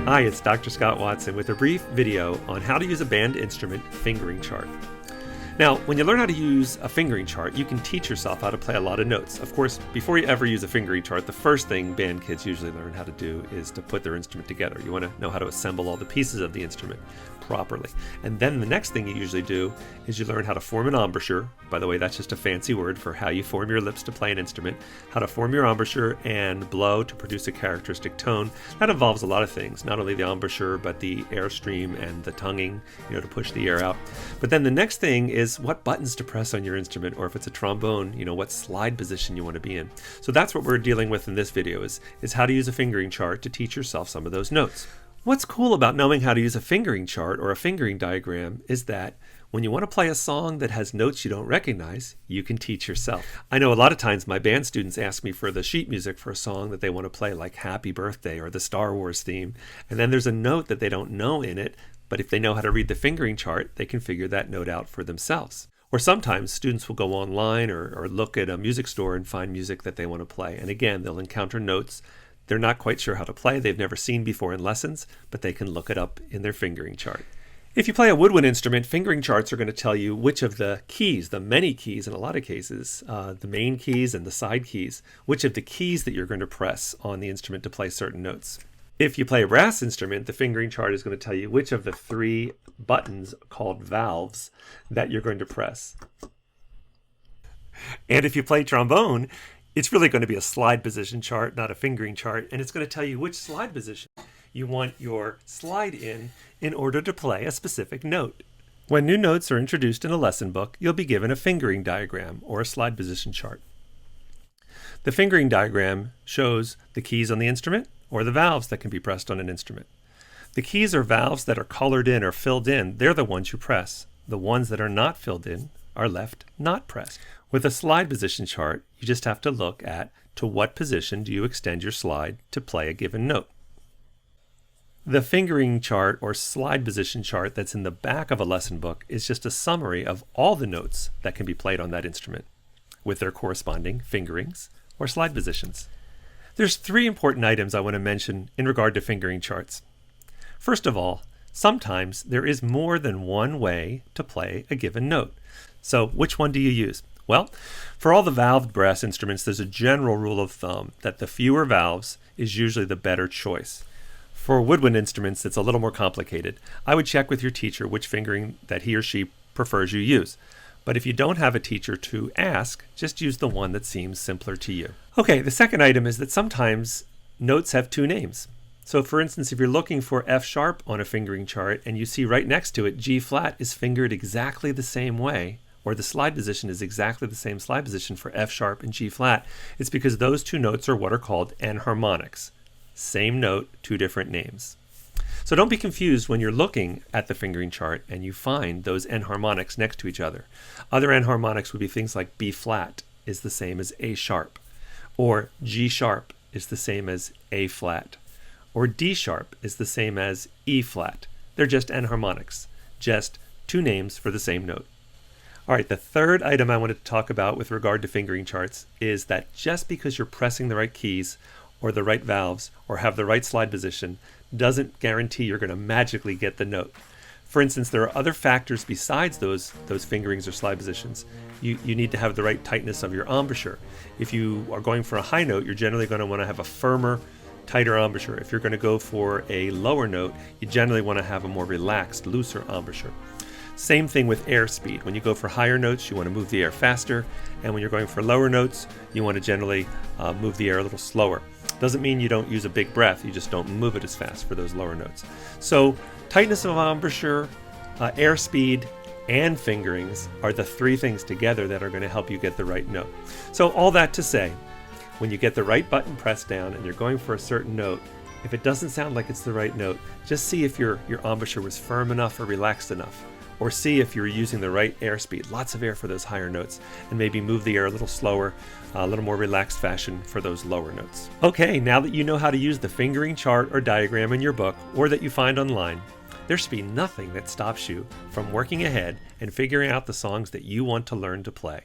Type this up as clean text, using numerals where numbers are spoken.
Hi, it's Dr. Scott Watson with a brief video on how to use a band instrument fingering chart. Now, when you learn how to use a fingering chart, you can teach yourself how to play a lot of notes. Of course, before you ever use a fingering chart, the first thing band kids usually learn how to do is to put their instrument together. You want to know how to assemble all the pieces of the instrument properly. And then the next thing you usually do is you learn how to form an embouchure. By the way, that's just a fancy word for how you form your lips to play an instrument. How to form your embouchure and blow to produce a characteristic tone. That involves a lot of things, not only the embouchure, but the airstream and the tonguing, to push the air out. But then the next thing is what buttons to press on your instrument, or if it's a trombone, what slide position you want to be in. So that's what we're dealing with in this video is how to use a fingering chart to teach yourself some of those notes. What's cool about knowing how to use a fingering chart or a fingering diagram is that when you want to play a song that has notes you don't recognize, you can teach yourself. I know a lot of times my band students ask me for the sheet music for a song that they want to play, like Happy Birthday or the Star Wars theme, and then there's a note that they don't know in it, but if they know how to read the fingering chart, they can figure that note out for themselves. Or sometimes students will go online or look at a music store and find music that they want to play, and again, they'll encounter notes they're not quite sure how to play, they've never seen before in lessons, but they can look it up in their fingering chart. If you play a woodwind instrument, fingering charts are going to tell you which of the keys, the many keys in a lot of cases, the main keys and the side keys, which of the keys that you're going to press on the instrument to play certain notes. If you play a brass instrument, the fingering chart is going to tell you which of the 3 buttons called valves that you're going to press. And if you play trombone, it's really going to be a slide position chart, not a fingering chart, and it's going to tell you which slide position you want your slide in order to play a specific note. When new notes are introduced in a lesson book, you'll be given a fingering diagram or a slide position chart. The fingering diagram shows the keys on the instrument or the valves that can be pressed on an instrument. The keys or valves that are colored in or filled in, they're the ones you press. The ones that are not filled in are left not pressed. With a slide position chart, you just have to look at to what position do you extend your slide to play a given note. The fingering chart or slide position chart that's in the back of a lesson book is just a summary of all the notes that can be played on that instrument with their corresponding fingerings or slide positions. There's 3 important items I want to mention in regard to fingering charts. First of all, sometimes there is more than one way to play a given note. So which one do you use? Well, for all the valved brass instruments, there's a general rule of thumb that the fewer valves is usually the better choice. For woodwind instruments, it's a little more complicated. I would check with your teacher which fingering that he or she prefers you use. But if you don't have a teacher to ask, just use the one that seems simpler to you. Okay, the second item is that sometimes notes have 2 names. So for instance, if you're looking for F sharp on a fingering chart and you see right next to it G flat is fingered exactly the same way, or the slide position is exactly the same slide position for F sharp and G flat, it's because those 2 notes are what are called enharmonics. Same note, 2 different names. So don't be confused when you're looking at the fingering chart and you find those enharmonics next to each other. Other enharmonics would be things like B flat is the same as A sharp, or G sharp is the same as A flat, or D sharp is the same as E flat. They're just enharmonics, just 2 names for the same note. All right, the third item I wanted to talk about with regard to fingering charts is that just because you're pressing the right keys or the right valves or have the right slide position doesn't guarantee you're going to magically get the note. For instance, there are other factors besides those fingerings or slide positions. You need to have the right tightness of your embouchure. If you are going for a high note, you're generally going to want to have a firmer, tighter embouchure. If you're going to go for a lower note, you generally want to have a more relaxed, looser embouchure. Same thing with air speed. When you go for higher notes, you want to move the air faster, and when you're going for lower notes, you want to generally move the air a little slower. Doesn't mean you don't use a big breath, you just don't move it as fast for those lower notes. So tightness of embouchure, air speed, and fingerings are the 3 things together that are going to help you get the right note. So all that to say, when you get the right button pressed down and you're going for a certain note, if it doesn't sound like it's the right note, just see if your embouchure was firm enough or relaxed enough. Or see if you're using the right airspeed, lots of air for those higher notes, and maybe move the air a little slower, a little more relaxed fashion for those lower notes. Okay, now that you know how to use the fingering chart or diagram in your book, or that you find online, there should be nothing that stops you from working ahead and figuring out the songs that you want to learn to play.